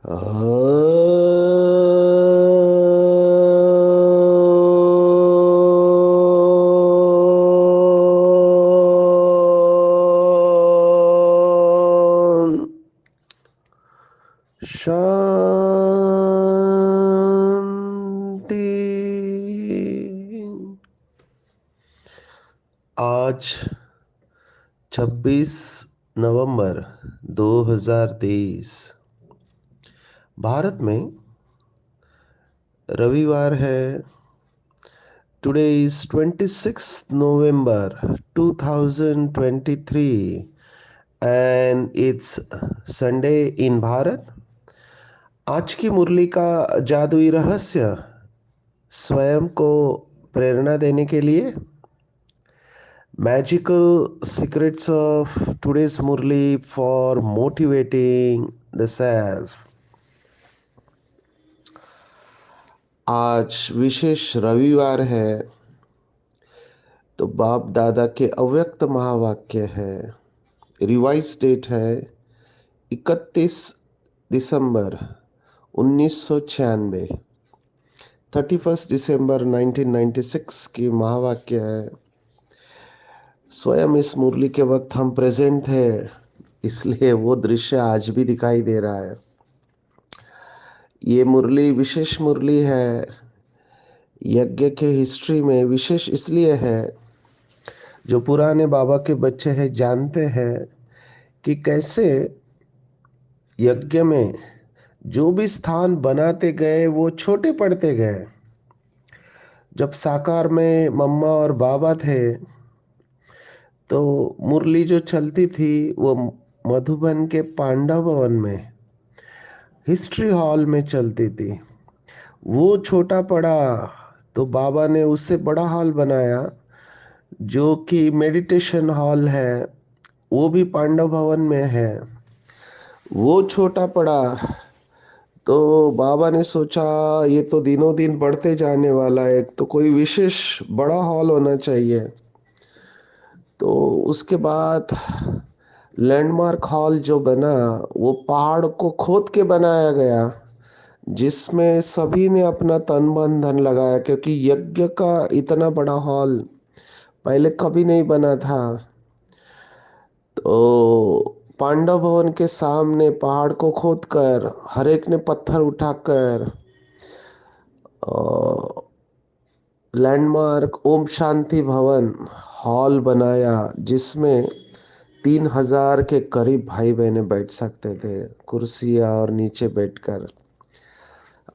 शांति। आज 26 नवंबर 2023 भारत में रविवार है। Today is 26 November 2023 and it's Sunday in Bharat. आज की मुरली का जादुई रहस्य स्वयं को प्रेरणा देने के लिए Magical secrets of today's Murli for motivating the self। आज विशेष रविवार है तो बाप दादा के अव्यक्त महावाक्य है। रिवाइज डेट है 31 दिसंबर 1996, 31 दिसंबर 1996 की महावाक्य है। स्वयं इस मुरली के वक्त हम प्रेजेंट है, इसलिए वो दृश्य आज भी दिखाई दे रहा है। ये मुरली विशेष मुरली है। यज्ञ के हिस्ट्री में विशेष इसलिए है, जो पुराने बाबा के बच्चे हैं जानते हैं कि कैसे यज्ञ में जो भी स्थान बनाते गए वो छोटे पड़ते गए। जब साकार में मम्मा और बाबा थे तो मुरली जो चलती थी वो मधुबन के पांडव भवन में हिस्ट्री हॉल में चलती थी। वो छोटा पड़ा तो बाबा ने उससे बड़ा हॉल बनाया जो कि मेडिटेशन हॉल है, वो भी पांडव भवन में है। वो छोटा पड़ा तो बाबा ने सोचा ये तो दिनों दिन बढ़ते जाने वाला है, तो कोई विशेष बड़ा हॉल होना चाहिए। तो उसके बाद लैंडमार्क हॉल जो बना वो पहाड़ को खोद के बनाया गया, जिसमें सभी ने अपना तन मन धन लगाया, क्योंकि यज्ञ का इतना बड़ा हॉल पहले कभी नहीं बना था। तो पांडव भवन के सामने पहाड़ को खोदकर हर एक ने पत्थर उठाकर लैंडमार्क ओम शांति भवन हॉल बनाया, जिसमें 3000 के करीब भाई बहने बैठ सकते थे कुर्सियां और नीचे बैठकर।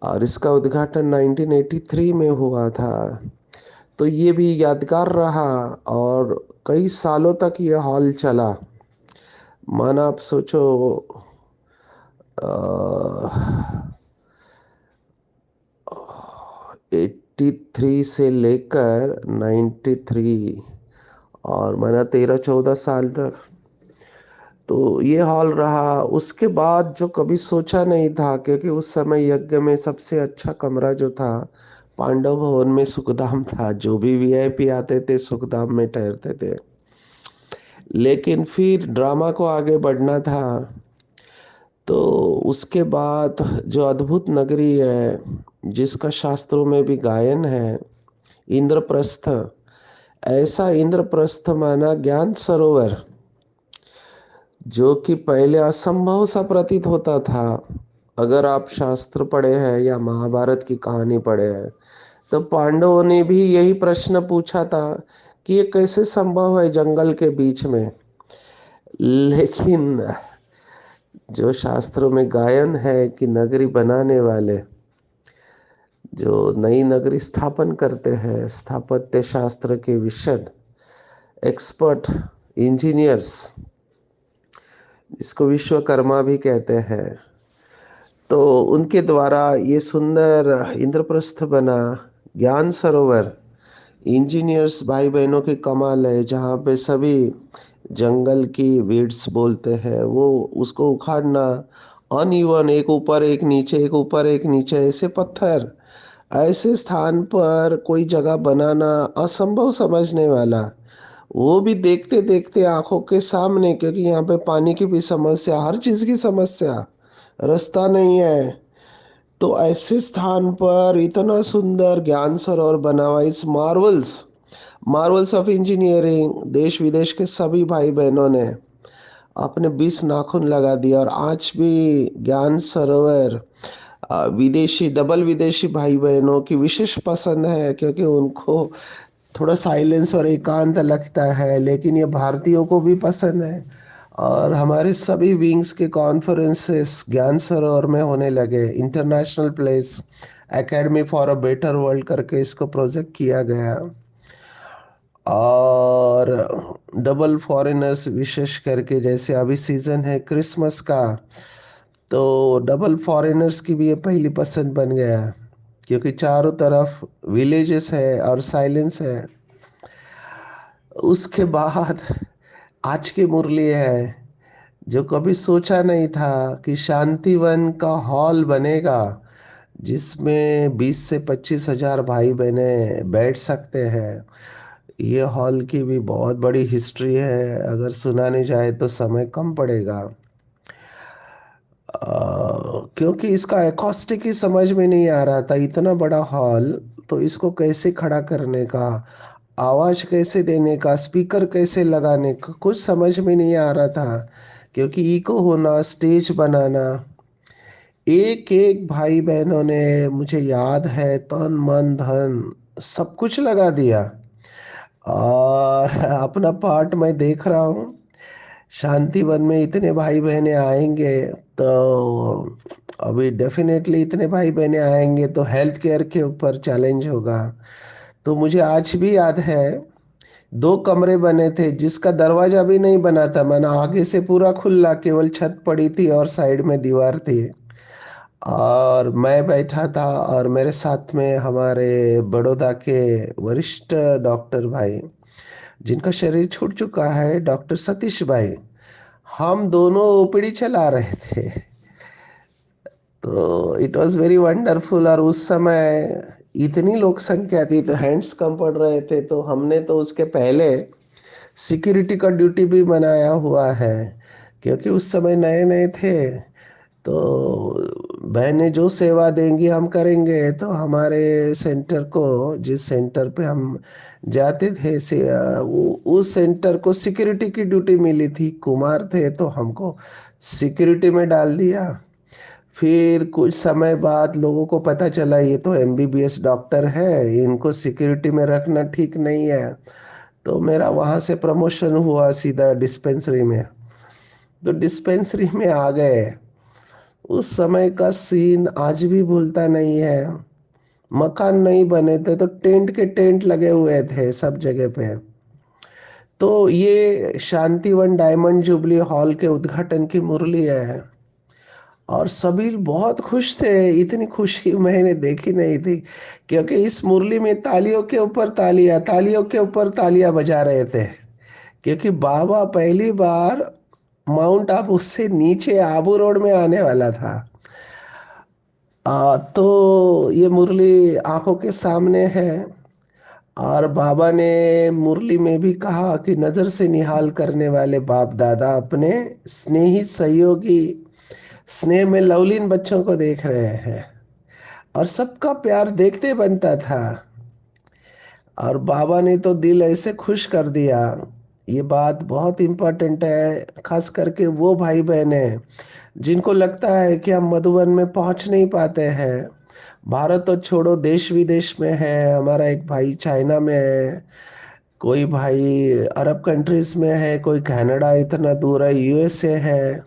और इसका उद्घाटन 1983 में हुआ था। तो ये भी यादगार रहा और कई सालों तक ये हॉल चला। माना आप सोचो 83 से लेकर 93 और माना 13-14 साल तक तो ये हॉल रहा। उसके बाद जो कभी सोचा नहीं था, क्योंकि उस समय यज्ञ में सबसे अच्छा कमरा जो था पांडव भवन में सुखधाम था। जो भी वीआईपी आते थे सुखधाम में ठहरते थे। लेकिन फिर ड्रामा को आगे बढ़ना था, तो उसके बाद जो अद्भुत नगरी है जिसका शास्त्रों में भी गायन है, इंद्रप्रस्थ। ऐसा इंद्रप्रस्थ माना ज्ञान सरोवर, जो कि पहले असंभव सा प्रतीत होता था। अगर आप शास्त्र पढ़े हैं या महाभारत की कहानी पढ़े हैं तो पांडवों ने भी यही प्रश्न पूछा था कि ये कैसे संभव है जंगल के बीच में। लेकिन जो शास्त्रों में गायन है कि नगरी बनाने वाले जो नई नगरी स्थापन करते हैं, स्थापत्य शास्त्र के विशद एक्सपर्ट इंजीनियर्स, जिसको विश्वकर्मा भी कहते हैं, तो उनके द्वारा ये सुंदर इंद्रप्रस्थ बना। ज्ञान सरोवर इंजीनियर्स भाई बहनों की कमाल है, जहाँ पे सभी जंगल की वीड्स बोलते हैं वो उसको उखाड़ना, अनइवन एक ऊपर एक नीचे एक ऊपर एक नीचे ऐसे पत्थर, ऐसे स्थान पर कोई जगह बनाना असंभव समझने वाला। वो भी देखते देखते आंखों के सामने, क्योंकि यहाँ पे पानी की भी समस्या, हर चीज की समस्या रास्ता नहीं है। तो ऐसे स्थान पर इतना सुंदर ज्ञान सरोवर बना हुआ, इस मार्वल्स, मार्वल्स ऑफ इंजीनियरिंग, देश विदेश के सभी भाई बहनों ने अपने 20 नाखून लगा दिया। और आज भी ज्ञान सरोवर विदेशी, डबल विदेशी भाई बहनों की विशेष पसंद है, क्योंकि उनको थोड़ा साइलेंस और एकांत लगता है, लेकिन ये भारतीयों को भी पसंद है। और हमारे सभी विंग्स के कॉन्फ्रेंसेस ज्ञान सरोवर में होने लगे। International place academy for a better world करके इसको प्रोजेक्ट किया गया। और डबल फॉरेनर्स विशेष करके, जैसे अभी सीजन है क्रिसमस का, तो डबल फॉरेनर्स की भी ये पहली पसंद बन गया, क्योंकि चारों तरफ विलेजेस है और साइलेंस है। उसके बाद आज की मुरली है, जो कभी सोचा नहीं था कि शांतिवन का हॉल बनेगा, जिसमें 20 से 25 हजार भाई बहने बैठ सकते हैं। ये हॉल की भी बहुत बड़ी हिस्ट्री है, अगर सुनाने जाए तो समय कम पड़ेगा। क्योंकि इसका एकॉस्टिक ही समझ में नहीं आ रहा था, इतना बड़ा हॉल, तो इसको कैसे खड़ा करने का, आवाज कैसे देने का, स्पीकर कैसे लगाने का, कुछ समझ में नहीं आ रहा था। क्योंकि इको होना, स्टेज बनाना, एक एक भाई बहनों ने, मुझे याद है, तन मन धन सब कुछ लगा दिया। और अपना पार्ट मैं देख रहा हूँ। शांतिवन में इतने भाई बहने आएंगे, तो अभी डेफिनेटली इतने भाई बहने आएंगे तो हेल्थ केयर के ऊपर चैलेंज होगा। तो मुझे आज भी याद है, 2 कमरे बने थे जिसका दरवाजा भी नहीं बना था, मैंने आगे से पूरा खुला, केवल छत पड़ी थी और साइड में दीवार थी। और मैं बैठा था और मेरे साथ में हमारे बड़ौदा के वरिष्ठ डॉक्टर भाई, जिनका शरीर छूट चुका है, डॉक्टर सतीश भाई, हम दोनों ओपीडी चला रहे थे। तो इट वाज वेरी वंडरफुल। और उस समय इतनी लोक संख्या थी, तो हैंड्स कम पड़ रहे थे, तो हमने तो उसके पहले सिक्योरिटी का ड्यूटी भी बनाया हुआ है, क्योंकि उस समय नए नए थे। तो बहनें जो सेवा देंगी हम करेंगे। तो हमारे सेंटर को, जिस सेंटर पे हम जाते थे से, उस सेंटर को सिक्योरिटी की ड्यूटी मिली थी। कुमार थे तो हमको सिक्योरिटी में डाल दिया। फिर कुछ समय बाद लोगों को पता चला ये तो एमबीबीएस डॉक्टर है, इनको सिक्योरिटी में रखना ठीक नहीं है। तो मेरा वहां से प्रमोशन हुआ सीधा डिस्पेंसरी में। तो डिस्पेंसरी में आ गए। उस समय का सीन आज भी भूलता नहीं है। मकान नहीं बने थे तो टेंट के टेंट लगे हुए थे सब जगह पे। तो ये शांतिवन डायमंड जुबली हॉल के उद्घाटन की मुरली है। और सभी बहुत खुश थे, इतनी खुशी मैंने देखी नहीं थी। क्योंकि इस मुरली में तालियों के ऊपर तालियां, तालियों के ऊपर तालियां बजा रहे थे, क्योंकि बाबा पहली बार माउंट आबू से नीचे आबू रोड में आने वाला था। तो ये मुरली आंखों के सामने है। और बाबा ने मुरली में भी कहा कि नजर से निहाल करने वाले बाप दादा अपने स्नेही सहयोगी, स्नेह में लवलीन बच्चों को देख रहे हैं, और सबका प्यार देखते बनता था। और बाबा ने तो दिल ऐसे खुश कर दिया। ये बात बहुत इम्पोर्टेंट है, खास करके वो भाई बहने जिनको लगता है कि हम मधुबन में पहुंच नहीं पाते हैं। भारत तो छोड़ो, देश विदेश में है, हमारा एक भाई चाइना में है, कोई भाई अरब कंट्रीज में है, कोई कनाडा इतना दूर है, यूएसए है।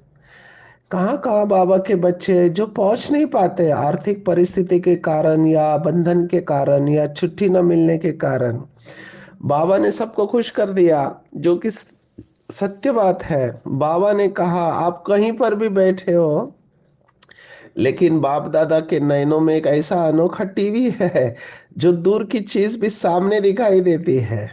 कहाँ कहाँ बाबा के बच्चे जो पहुंच नहीं पाते, आर्थिक परिस्थिति के कारण या बंधन के कारण या छुट्टी न मिलने के कारण। बाबा ने सबको खुश कर दिया, जो कि सत्य बात है। बाबा ने कहा आप कहीं पर भी बैठे हो, लेकिन बाप दादा के नयनों में एक ऐसा अनोखा टीवी है जो दूर की चीज भी सामने दिखाई देती है।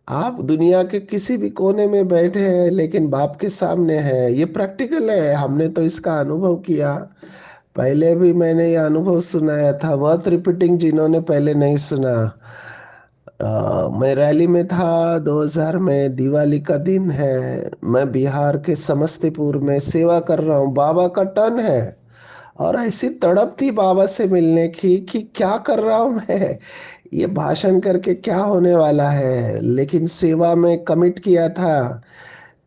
आप दुनिया के किसी भी कोने में बैठे हैं, लेकिन बाप के सामने है। ये प्रैक्टिकल है, हमने तो इसका अनुभव किया। पहले भी मैंने ये अनुभव सुनाया था, वर्थ रिपीटिंग जिन्होंने पहले नहीं सुना। मैं रैली में था 2000 में। दिवाली का दिन है। मैं बिहार के समस्तीपुर में सेवा कर रहा हूँ। बाबा का टर्न है और ऐसी तड़प थी बाबा से मिलने की कि क्या कर रहा हूँ मैं, ये भाषण करके क्या होने वाला है। लेकिन सेवा में कमिट किया था।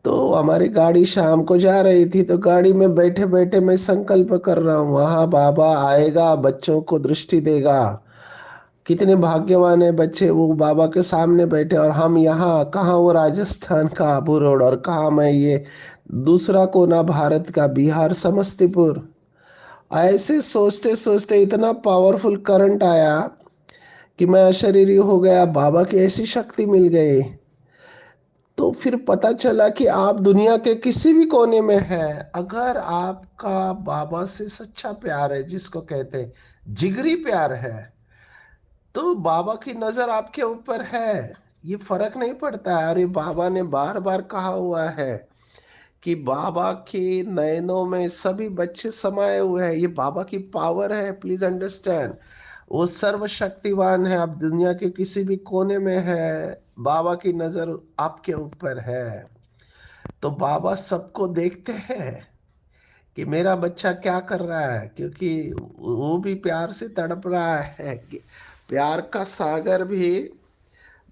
तो हमारी गाड़ी शाम को जा रही थी, तो गाड़ी में बैठे बैठे मैं संकल्प कर रहा हूँ, वहां बाबा आएगा, बच्चों को दृष्टि देगा। कितने भाग्यवान है बच्चे, वो बाबा के सामने बैठे, और हम यहाँ कहाँ, वो राजस्थान का आबू रोड, और कहाँ मैं ये दूसरा कोना भारत का, बिहार समस्तीपुर। ऐसे सोचते सोचते इतना पावरफुल करंट आया कि मैं अशरीरी हो गया। बाबा की ऐसी शक्ति मिल गई। तो फिर पता चला कि आप दुनिया के किसी भी कोने में हैं, अगर आपका बाबा से सच्चा प्यार है, जिसको कहते हैं जिगरी प्यार है, तो बाबा की नजर आपके ऊपर है। ये फर्क नहीं पड़ता है। और ये बाबा ने बार बार कहा हुआ है कि बाबा के नयनों में सभी बच्चे समाये हुए हैं। ये बाबा की पावर है, प्लीज अंडरस्टैंड। वो सर्वशक्तिवान है। आप दुनिया के किसी भी कोने में है, बाबा की नजर आपके ऊपर है। तो बाबा सबको देखते हैं कि मेरा बच्चा क्या कर रहा है, क्योंकि वो भी प्यार से तड़प रहा है। कि प्यार का सागर भी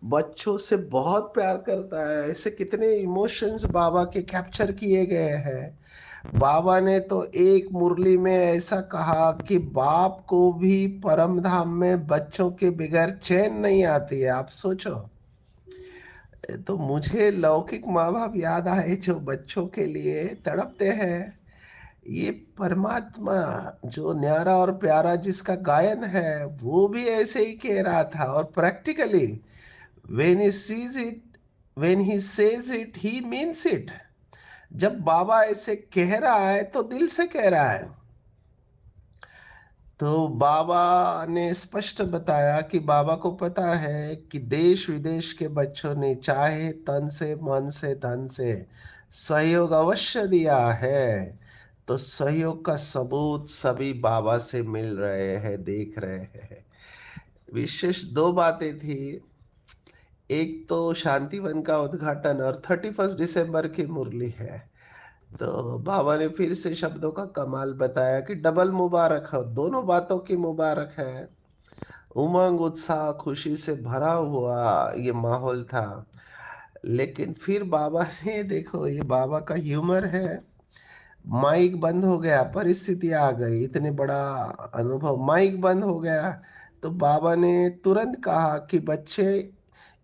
बच्चों से बहुत प्यार करता है। ऐसे कितने इमोशंस बाबा के कैप्चर किए गए हैं। बाबा ने तो एक मुरली में ऐसा कहा कि बाप को भी परम धाम में बच्चों के बगैर चैन नहीं आती है। आप सोचो। तो मुझे लौकिक माँ बाप याद आए जो बच्चों के लिए तड़पते हैं। ये परमात्मा जो न्यारा और प्यारा जिसका गायन है, वो भी ऐसे ही कह रहा था। और practically when he sees it, when he says it, he means it। जब बाबा ऐसे कह रहा है तो दिल से कह रहा है। तो बाबा ने स्पष्ट बताया कि बाबा को पता है कि देश विदेश के बच्चों ने चाहे तन से, मन से, धन से सहयोग अवश्य दिया है। तो सहयोग का सबूत सभी बाबा से मिल रहे हैं, देख रहे हैं। विशेष दो बातें थी। एक तो शांतिवन का उद्घाटन, और 31 दिसंबर की मुरली है। तो बाबा ने फिर से शब्दों का कमाल बताया कि डबल मुबारक है, दोनों बातों की मुबारक है। उमंग, उत्साह, खुशी से भरा हुआ ये माहौल था। लेकिन फिर बाबा ने, देखो ये बाबा का ह्यूमर है, माइक बंद हो गया, परिस्थिति आ गई, इतने बड़ा अनुभव, माइक बंद हो गया। तो बाबा ने तुरंत कहा कि बच्चे,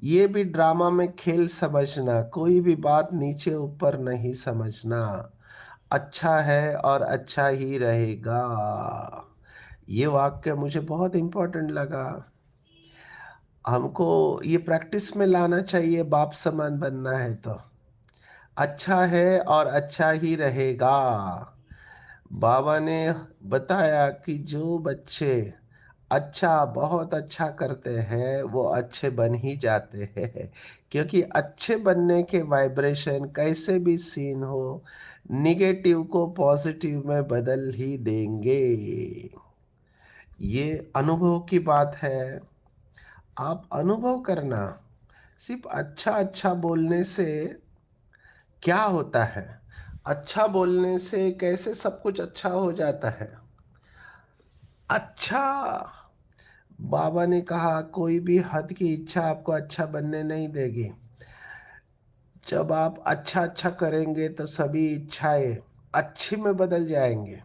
ये भी ड्रामा में खेल समझना, कोई भी बात नीचे ऊपर नहीं समझना। अच्छा है और अच्छा ही रहेगा। ये वाक्य मुझे बहुत इंपॉर्टेंट लगा। हमको ये प्रैक्टिस में लाना चाहिए, बाप समान बनना है तो। अच्छा है और अच्छा ही रहेगा। बाबा ने बताया कि जो बच्चे अच्छा, बहुत अच्छा करते हैं, वो अच्छे बन ही जाते हैं। क्योंकि अच्छे बनने के वाइब्रेशन कैसे भी सीन हो, निगेटिव को पॉजिटिव में बदल ही देंगे। ये अनुभव की बात है। आप अनुभव करना। सिर्फ अच्छा अच्छा बोलने से क्या होता है, अच्छा बोलने से कैसे सब कुछ अच्छा हो जाता है। अच्छा, बाबा ने कहा कोई भी हद की इच्छा आपको अच्छा बनने नहीं देगी। जब आप अच्छा अच्छा करेंगे तो सभी इच्छाएं अच्छी में बदल जाएंगे।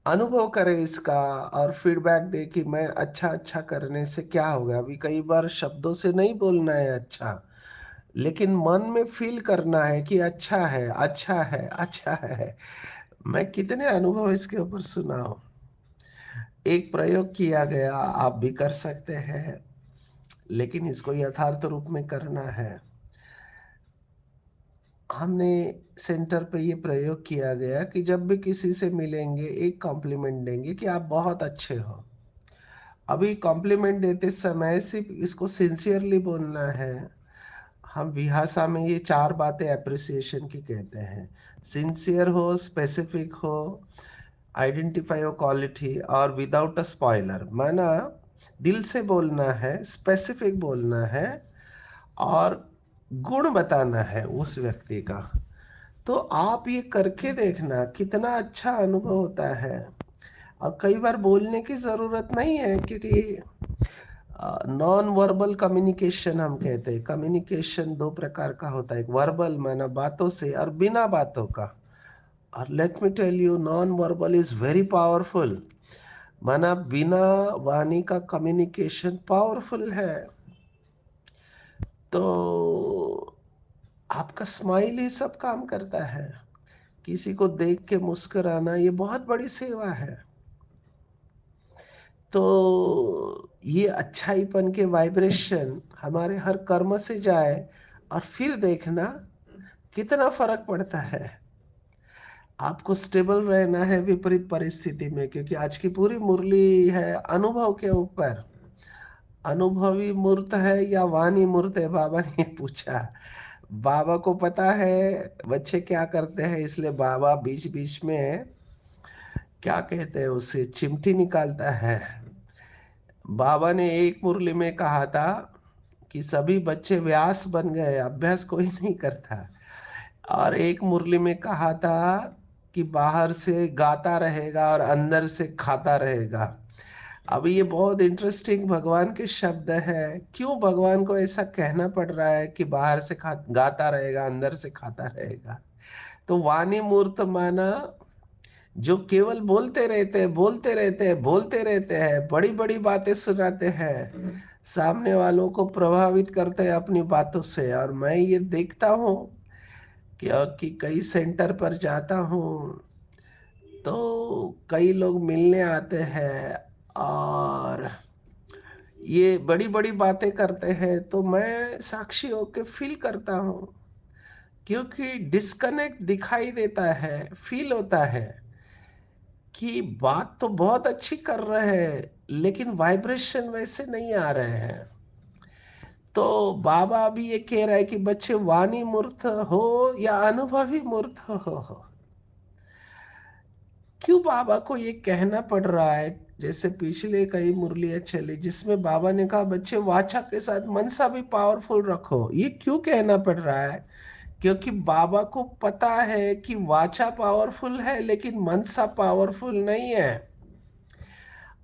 अनुभव करें इसका और फीडबैक दे कि मैं अच्छा अच्छा करने से क्या होगा। अभी कई बार शब्दों से नहीं बोलना है अच्छा, लेकिन मन में फील करना है कि अच्छा है, अच्छा है, अच्छा है। मैं कितने अनुभव इसके ऊपर सुनाऊं। एक प्रयोग किया गया, आप भी कर सकते हैं, लेकिन इसको यथार्थ रूप में करना है। हमने सेंटर पे ये प्रयोग किया गया कि जब भी किसी से मिलेंगे, एक कॉम्प्लीमेंट देंगे कि आप बहुत अच्छे हो। अभी कॉम्प्लीमेंट देते समय सिर्फ इसको सिंसियरली बोलना है। हम विहासा में ये चार बातें अप्रिसिएशन की कहते हैं। सिंसियर हो, स्पेसिफिक हो, आइडेंटिफाई हो क्वालिटी, और विदाउट अ स्पॉइलर। माना दिल से बोलना है, स्पेसिफिक बोलना है और गुण बताना है उस व्यक्ति का। तो आप ये करके देखना कितना अच्छा अनुभव होता है। और कई बार बोलने की जरूरत नहीं है, क्योंकि नॉन वर्बल कम्युनिकेशन हम कहते हैं। कम्युनिकेशन दो प्रकार का होता है, एक वर्बल माना बातों से, और बिना बातों का। और let me tell you, non verbal is very powerful. माना बिना वाणी का कम्युनिकेशन पावरफुल है। तो आपका स्माइल ही सब काम करता है। किसी को देख के मुस्कुराना ये बहुत बड़ी सेवा है। तो ये अच्छाईपन के वाइब्रेशन हमारे हर कर्म से जाए, और फिर देखना कितना फर्क पड़ता है। आपको स्टेबल रहना है विपरीत परिस्थिति में, क्योंकि आज की पूरी मुरली है अनुभव के ऊपर। अनुभवी मूर्त है या वाणी मूर्त है, बाबा ने पूछा। बाबा को पता है बच्चे क्या करते हैं, इसलिए बाबा बीच बीच में क्या कहते हैं उसे, चिमटी निकालता है। बाबा ने एक मुरली में कहा था कि सभी बच्चे व्यास बन गए, अभ्यास कोई नहीं करता। और एक मुरली में कहा था कि बाहर से गाता रहेगा और अंदर से खाता रहेगा। अब ये बहुत इंटरेस्टिंग भगवान के शब्द है। क्यों भगवान को ऐसा कहना पड़ रहा है कि बाहर से गाता रहेगा, अंदर से खाता रहेगा? तो वाणी मूर्त माना जो केवल बोलते रहते हैं, बोलते रहते हैं, बोलते रहते हैं, बड़ी बड़ी बातें सुनाते हैं, सामने वालों को प्रभावित करते हैं अपनी बातों से। और मैं ये देखता हूँ कि कई सेंटर पर जाता हूँ तो कई लोग मिलने आते हैं और ये बड़ी बड़ी बातें करते हैं, तो मैं साक्षी होके फील करता हूँ, क्योंकि डिस्कनेक्ट दिखाई देता है, फील होता है कि बात तो बहुत अच्छी कर रहे हैं लेकिन वाइब्रेशन वैसे नहीं आ रहे हैं। तो बाबा अभी ये कह रहा है कि बच्चे वाणी मूर्त हो या अनुभवी मूर्त हो। क्यों बाबा को ये कहना पड़ रहा है? जैसे पिछले कई मुरलियां चली जिसमें बाबा ने कहा बच्चे वाचा के साथ मनसा भी पावरफुल रखो। ये क्यों कहना पड़ रहा है? क्योंकि बाबा को पता है कि वाचा पावरफुल है लेकिन मनसा पावरफुल नहीं है।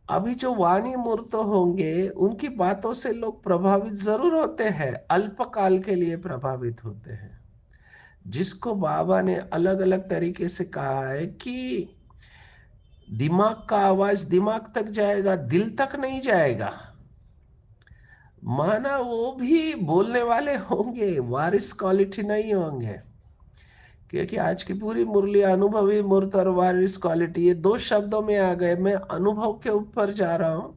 अभी जो वाणी मूर्त होंगे उनकी बातों से लोग प्रभावित जरूर होते हैं, अल्पकाल के लिए प्रभावित होते हैं। जिसको बाबा ने अलग अलग तरीके से कहा है कि दिमाग का आवाज दिमाग तक जाएगा, दिल तक नहीं जाएगा। माना वो भी बोलने वाले होंगे, वारिस क्वालिटी नहीं होंगे। क्योंकि आज की पूरी मुरली अनुभवी मूर्त और वारिस क्वालिटी, ये दो शब्दों में आ गए। मैं अनुभव के ऊपर जा रहा हूं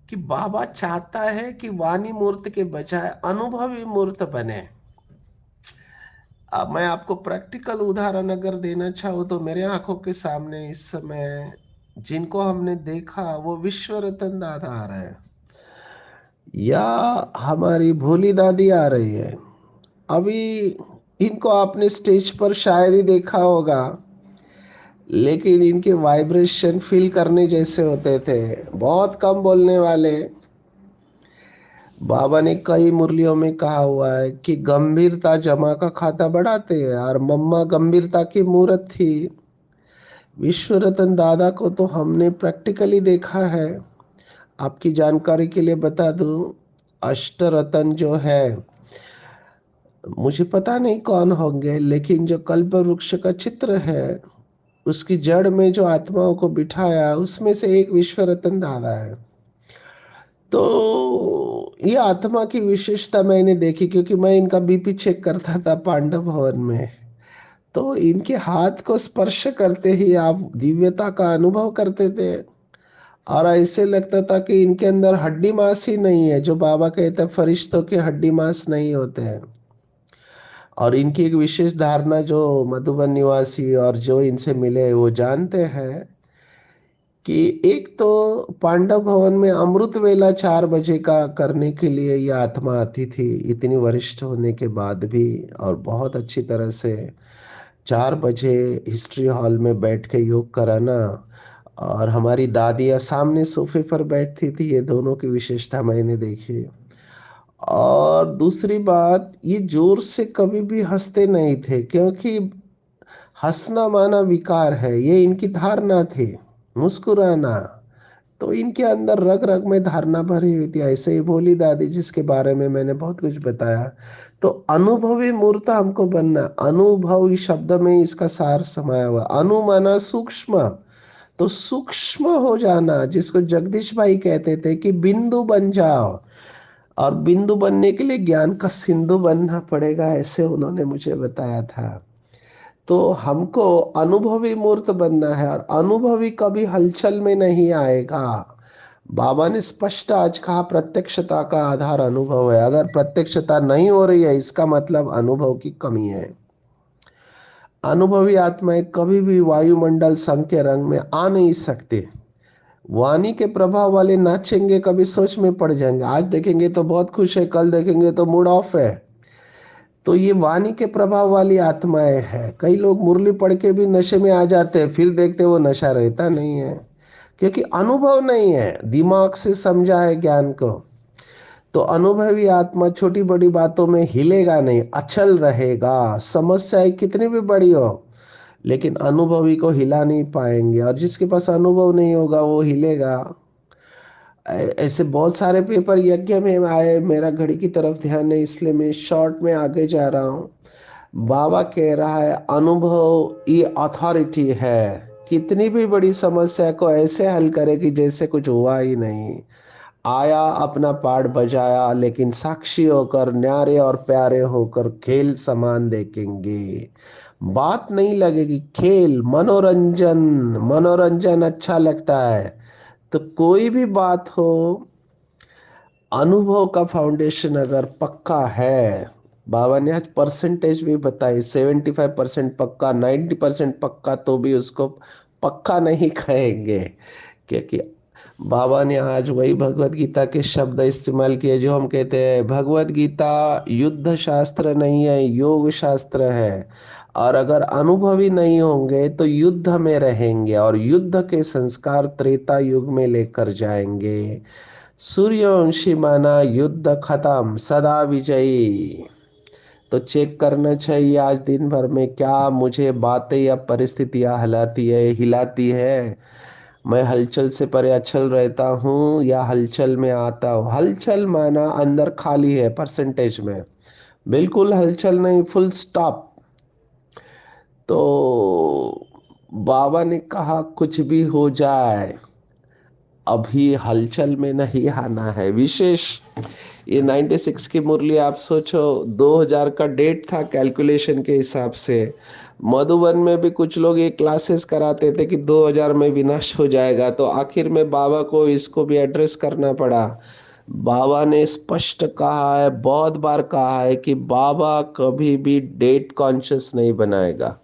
कि बाबा चाहता है कि वाणी मूर्त के बजाय अनुभवी मूर्त बने। अब मैं आपको प्रैक्टिकल उदाहरण अगर देना चाहूँ तो मेरे आंखों के सामने इस समय जिनको हमने देखा वो विश्व रतन दादा आ रहे हैं, या हमारी भोली दादी आ रही है। अभी इनको आपने स्टेज पर शायद ही देखा होगा, लेकिन इनके वाइब्रेशन फील करने जैसे होते थे, बहुत कम बोलने वाले। बाबा ने कई मुरलियों में कहा हुआ है कि गंभीरता जमा का खाता बढ़ाते हैं, और मम्मा गंभीरता की मूर्त थी। विश्व रतन दादा को तो हमने प्रैक्टिकली देखा है। आपकी जानकारी के लिए बता दूं, अष्ट रतन जो है, मुझे पता नहीं कौन होंगे, लेकिन जो कल्प वृक्ष का चित्र है उसकी जड़ में जो आत्माओं को बिठाया उसमें से एक विश्व रतन दादा है। तो ये आत्मा की विशेषता मैंने देखी, क्योंकि मैं इनका बीपी चेक करता था पांडव भवन में। तो इनके हाथ को स्पर्श करते ही आप दिव्यता का अनुभव करते थे, और ऐसे लगता था कि इनके अंदर हड्डी मांस ही नहीं है। जो बाबा कहते हैं फरिश्तों के हड्डी मांस नहीं होते हैं। और इनकी एक विशेष धारणा जो मधुबन निवासी और जो इनसे मिले वो जानते हैं कि एक तो पांडव भवन में अमृत वेला 4 बजे का करने के लिए यह आत्मा आती थी, इतनी वरिष्ठ होने के बाद भी। और बहुत अच्छी तरह से 4 बजे हिस्ट्री हॉल में बैठ के योग कराना, और हमारी दादियाँ सामने सोफे पर बैठती थी, ये दोनों की विशेषता मैंने देखी। और दूसरी बात, ये जोर से कभी भी हंसते नहीं थे, क्योंकि हंसना माना विकार है, ये इनकी धारणा थी। मुस्कुराना तो इनके अंदर रग रग में धारणा भरी हुई थी। ऐसे ही भोली दादी जिसके बारे में मैंने बहुत कुछ बताया। तो अनुभवी मूर्त हमको बनना, अनुभव इस शब्द में इसका सार समाया हुआ। अनु माना सूक्ष्म, तो सूक्ष्म हो जाना, जिसको जगदीश भाई कहते थे कि बिंदु बन जाओ। और बिंदु बनने के लिए ज्ञान का सिंधु बनना पड़ेगा, ऐसे उन्होंने मुझे बताया था। तो हमको अनुभवी मूर्त बनना है, और अनुभवी कभी हलचल में नहीं आएगा। बाबा ने स्पष्ट आज कहा, प्रत्यक्षता का आधार अनुभव है। अगर प्रत्यक्षता नहीं हो रही है, इसका मतलब अनुभव की कमी है। अनुभवी आत्माएं कभी भी वायुमंडल संघ के रंग में आ नहीं सकते। वाणी के प्रभाव वाले नाचेंगे, कभी सोच में पड़ जाएंगे। आज देखेंगे तो बहुत खुश है, कल देखेंगे तो मूड ऑफ है। तो ये वाणी के प्रभाव वाली आत्माएं हैं। कई लोग मुरली पढ़ के भी नशे में आ जाते हैं, फिर देखते वो नशा रहता नहीं है, क्योंकि अनुभव नहीं है, दिमाग से समझा है ज्ञान को। तो अनुभवी आत्मा छोटी बड़ी बातों में हिलेगा नहीं, अचल रहेगा। समस्याएं कितनी भी बड़ी हो, लेकिन अनुभवी को हिला नहीं पाएंगे। और जिसके पास अनुभव नहीं होगा वो हिलेगा। ऐसे बहुत सारे पेपर यज्ञ में आए। मेरा घड़ी की तरफ ध्यान है, इसलिए मैं शॉर्ट में आगे जा रहा हूँ। बाबा कह रहा है, अनुभव ये अथॉरिटी है। कितनी भी बड़ी समस्या को ऐसे हल करे कि जैसे कुछ हुआ ही नहीं। आया, अपना पार्ट बजाया, लेकिन साक्षी होकर, न्यारे और प्यारे होकर खेल समान देखेंगे। बात नहीं लगेगी, खेल, मनोरंजन। मनोरंजन अच्छा लगता है। तो कोई भी बात हो, अनुभव का फाउंडेशन अगर पक्का है, बाबा ने आज परसेंटेज भी बताई, 75% पक्का, 90% पक्का, तो भी उसको पक्का नहीं कहेंगे। क्योंकि बाबा ने आज वही भगवत गीता के शब्द इस्तेमाल किए जो हम कहते हैं, भगवत गीता युद्ध शास्त्र नहीं है, योग शास्त्र है। और अगर अनुभवी नहीं होंगे तो युद्ध में रहेंगे, और युद्ध के संस्कार त्रेता युग में लेकर जाएंगे। सूर्यवंशी माना युद्ध खत्म, सदा विजयी। तो चेक करना चाहिए आज दिन भर में क्या मुझे बातें या परिस्थितियां हिलाती है, मैं हलचल से परे अचल रहता हूँ या हलचल में आता हूँ। हलचल माना अंदर खाली है, परसेंटेज में बिल्कुल हलचल नहीं, फुल स्टॉप। तो बाबा ने कहा, कुछ भी हो जाए, अभी हलचल में नहीं आना है। विशेष ये 96 की मुरली, आप सोचो 2000 का डेट था कैलकुलेशन के हिसाब से। मधुबन में भी कुछ लोग ये क्लासेस कराते थे कि 2000 में विनाश हो जाएगा, तो आखिर में बाबा को इसको भी एड्रेस करना पड़ा। बाबा ने स्पष्ट कहा है, बहुत बार कहा है कि बाबा कभी भी डेट कॉन्शियस नहीं बनाएगा।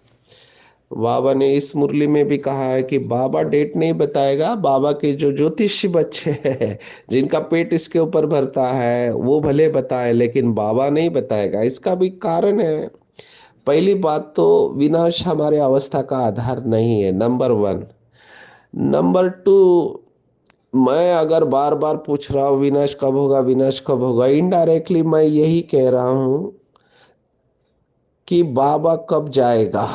बाबा ने इस मुरली में भी कहा है कि बाबा डेट नहीं बताएगा। बाबा के जो ज्योतिषी बच्चे हैं, जिनका पेट इसके ऊपर भरता है, वो भले बताए, लेकिन बाबा नहीं बताएगा। इसका भी कारण है। पहली बात तो, विनाश हमारे अवस्था का आधार नहीं है, नंबर वन। नंबर टू, मैं अगर बार बार पूछ रहा हूं विनाश कब होगा, विनाश कब होगा, इनडायरेक्टली मैं यही कह रहा हूं कि बाबा कब जाएगा।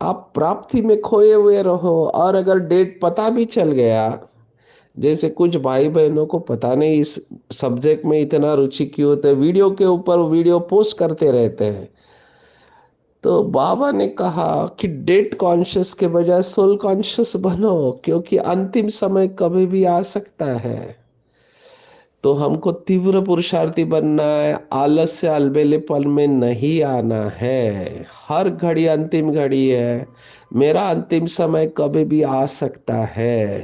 आप प्राप्ति में खोए हुए रहो। और अगर डेट पता भी चल गया, जैसे कुछ भाई बहनों को पता नहीं इस सब्जेक्ट में इतना रुचि क्यों होता है, वीडियो के ऊपर वीडियो पोस्ट करते रहते हैं। तो बाबा ने कहा कि डेट कॉन्शियस के बजाय सोल कॉन्शियस बनो, क्योंकि अंतिम समय कभी भी आ सकता है। तो हमको तीव्र पुरुषार्थी बनना है, आलस्य अलबेलेपन में नहीं आना है। हर घड़ी अंतिम घड़ी है, मेरा अंतिम समय कभी भी आ सकता है।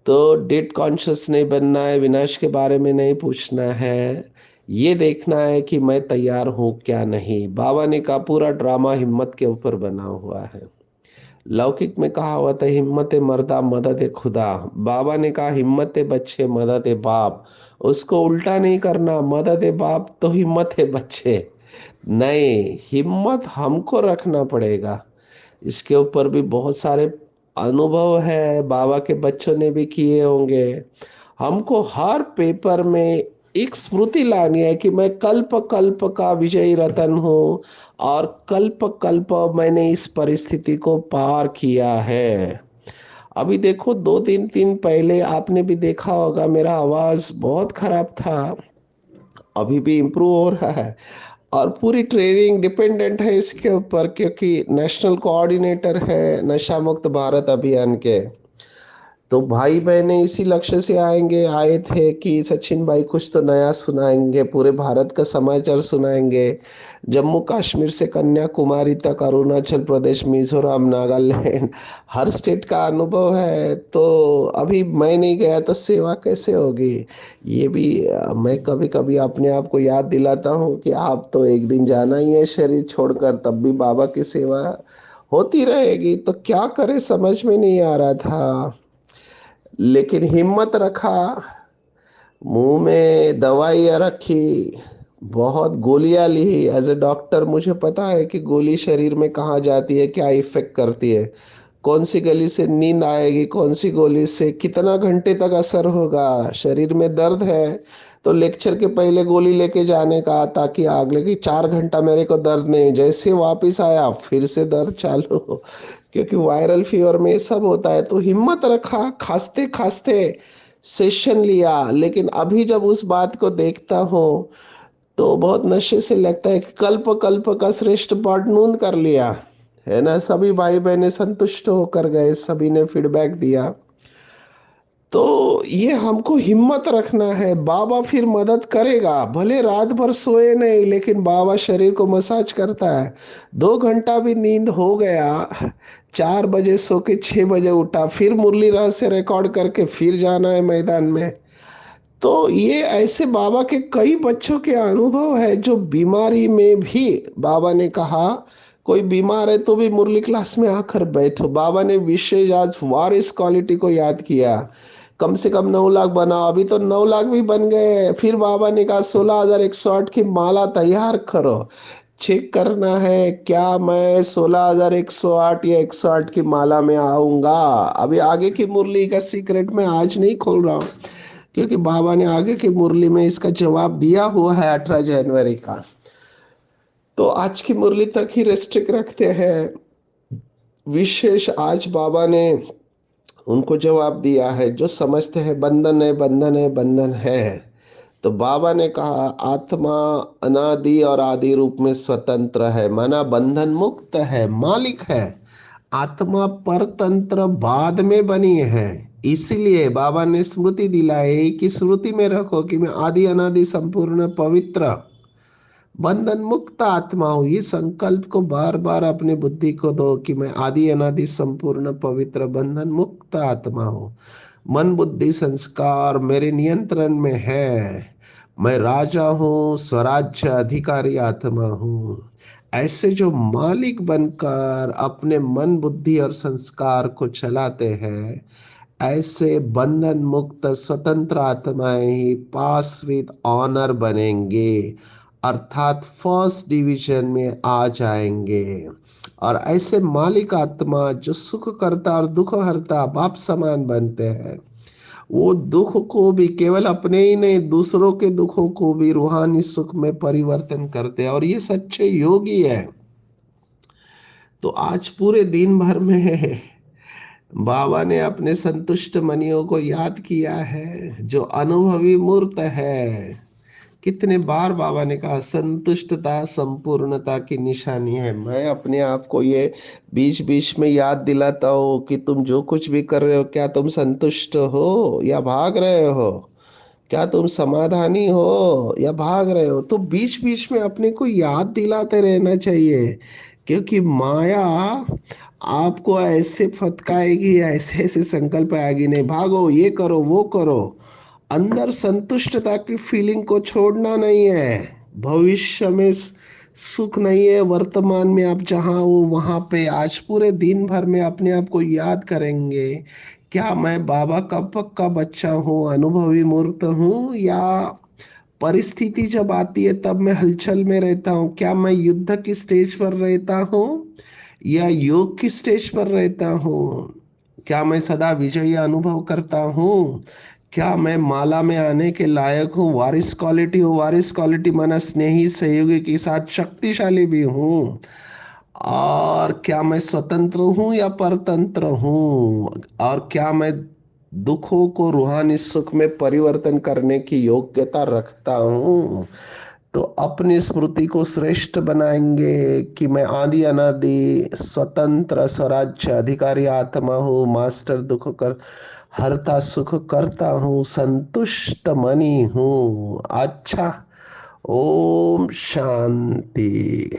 तो डेट कॉन्शियस नहीं बनना है, विनाश के बारे में नहीं पूछना है, ये देखना है कि मैं तैयार हूं क्या नहीं। बाबा ने कहा, पूरा ड्रामा हिम्मत के ऊपर बना हुआ है। लौकिक में कहा हुआ था, हिम्मत मर्दा मदद खुदा। बाबा ने कहा, हिम्मत बच्चे मदद बाप। उसको उल्टा नहीं करना, मदद बाप तो हिम्मत है बच्चे। नहीं, हिम्मत हमको रखना पड़ेगा। इसके ऊपर भी बहुत सारे अनुभव है, बाबा के बच्चों ने भी किए होंगे। हमको हर पेपर में एक स्मृति लानी है कि मैं कल्प कल्प का विजयी रतन हूँ और कल्प कल्प मैंने इस परिस्थिति को पार किया है। अभी देखो, 2-3 दिन पहले आपने भी देखा होगा, मेरा आवाज बहुत खराब था, अभी भी इम्प्रूव हो रहा है। और पूरी ट्रेनिंग डिपेंडेंट है इसके ऊपर, क्योंकि नेशनल कोऑर्डिनेटर है नशा मुक्त भारत अभियान के। तो भाई बहने इसी लक्ष्य से आए थे कि सचिन भाई कुछ तो नया सुनाएंगे, पूरे भारत का समाचार सुनाएंगे, जम्मू कश्मीर से कन्याकुमारी तक, अरुणाचल प्रदेश, मिजोरम, नागालैंड, हर स्टेट का अनुभव है। तो अभी मैं नहीं गया तो सेवा कैसे होगी? ये भी मैं कभी कभी अपने आप को याद दिलाता हूँ कि आप तो एक दिन जाना ही है शरीर छोड़कर, तब भी बाबा की सेवा होती रहेगी। तो क्या करे समझ में नहीं आ रहा था, लेकिन हिम्मत रखा, मुंह में दवाइयाँ रखी, बहुत गोलियां ली। एज ए डॉक्टर मुझे पता है कि गोली शरीर में कहाँ जाती है, क्या इफेक्ट करती है, कौन सी गोली से नींद आएगी, कौन सी गोली से कितना घंटे तक असर होगा। शरीर में दर्द है तो लेक्चर के पहले गोली लेके जाने का, ताकि अगले की 4 घंटा मेरे को दर्द नहीं, जैसे वापिस आया फिर से दर्द चालू। क्योंकि वायरल फीवर में ये सब होता है। तो हिम्मत रखा, खांसते खांसते सेशन लिया। लेकिन अभी जब उस बात को देखता हूँ तो बहुत नशे से लगता है कि कल्प कल्प का श्रेष्ठ पाठ नून कर लिया है ना। सभी भाई बहने संतुष्ट होकर गए, सभी ने फीडबैक दिया। तो ये हमको हिम्मत रखना है, बाबा फिर मदद करेगा। भले रात भर सोए नहीं, लेकिन बाबा शरीर को मसाज करता है। 2 घंटा भी नींद हो गया, 4 बजे सो के 6 बजे उठा, फिर मुरली रहस्य रिकॉर्ड करके फिर जाना है मैदान में। तो ये ऐसे बाबा के कई बच्चों के अनुभव है, जो बीमारी में भी बाबा ने कहा कोई बीमार है तो भी मुरली क्लास में आकर बैठो। बाबा ने विशेष आज वारिस क्वालिटी को याद किया, कम से कम 9 लाख बनाओ। अभी तो 9 लाख भी बन गए। फिर बाबा ने कहा 16,108 की माला तैयार करो। चेक करना है क्या मैं 16,108 या 108 की माला में आऊंगा। अभी आगे की मुरली का सीक्रेट मैं आज नहीं खोल रहा हूँ, क्योंकि बाबा ने आगे की मुरली में इसका जवाब दिया हुआ है 18 जनवरी का। तो आज की मुरली तक ही रेस्ट्रिक्ट रखते हैं। विशेष आज बाबा ने उनको जवाब दिया है जो समझते हैं बंधन है, बंधन है, बंधन है। तो बाबा ने कहा आत्मा अनादि और आदि रूप में स्वतंत्र है, माना बंधन मुक्त है, मालिक है। आत्मा परतंत्र बाद में बनी है। इसीलिए बाबा ने स्मृति दिलाई कि स्मृति में रखो कि मैं आदि अनादि संपूर्ण पवित्र बंधन मुक्त आत्मा हूं। ये संकल्प को बार बार अपने बुद्धि को दो कि मैं आदि अनादि संपूर्ण पवित्र बंधन मुक्त आत्मा हूं। मन बुद्धि संस्कार मेरे नियंत्रण में है। मैं राजा हूँ, स्वराज्य अधिकारी आत्मा हूँ। ऐसे जो मालिक बनकर अपने मन बुद्धि और संस्कार को चलाते हैं, ऐसे बंधन मुक्त स्वतंत्र आत्माएं ही पास विद ऑनर बनेंगे, अर्थात फर्स्ट डिवीजन में आ जाएंगे। और ऐसे मालिक आत्मा जो सुख करता और दुख हरता बाप समान बनते हैं, वो दुख को भी केवल अपने ही नहीं, दूसरों के दुखों को भी रूहानी सुख में परिवर्तन करते हैं, और ये सच्चे योगी है। तो आज पूरे दिन भर में बाबा ने अपने संतुष्ट मनियों को याद किया है, जो अनुभवी मूर्त है। कितने बार बाबा ने कहा संतुष्टता संपूर्णता की निशानी है। मैं अपने आप को ये बीच बीच में याद दिलाता हूँ कि तुम जो कुछ भी कर रहे हो, क्या तुम संतुष्ट हो या भाग रहे हो? क्या तुम समाधानी हो या भाग रहे हो? तो बीच बीच में अपने को याद दिलाते रहना चाहिए, क्योंकि माया आपको ऐसे फटकाएगी, ऐसे ऐसे संकल्प आएगी, नहीं भागो, ये करो, वो करो। अंदर संतुष्टता की फीलिंग को छोड़ना नहीं है। भविष्य में सुख नहीं है, वर्तमान में आप जहां हो वहां पे आज पूरे दिन भर में अपने आप को याद करेंगे, क्या मैं बाबा का पक्का बच्चा हूँ, अनुभवी मूर्त हूँ, या परिस्थिति जब आती है तब मैं हलचल में रहता हूँ? क्या मैं युद्ध की स्टेज पर रहता हूँ या योग की स्टेज पर रहता हूँ? क्या मैं सदा विजयी अनुभव करता हूँ? क्या मैं माला में आने के लायक हूँ? वारिस क्वालिटी हूँ। वारिस क्वालिटी माना स्नेही सहयोगी के साथ शक्तिशाली भी हूँ। और क्या मैं स्वतंत्र हूँ या परतंत्र हूँ? और क्या मैं दुखों को रूहानी सुख में परिवर्तन करने की योग्यता रखता हूँ? तो अपनी स्मृति को श्रेष्ठ बनाएंगे कि मैं आदि अनादि स्वतंत्र स्वराज्य अधिकारी आत्मा हूँ, मास्टर दुख कर हरता सुख करता हूँ, संतुष्ट मनी हूँ। अच्छा, ओम शांति।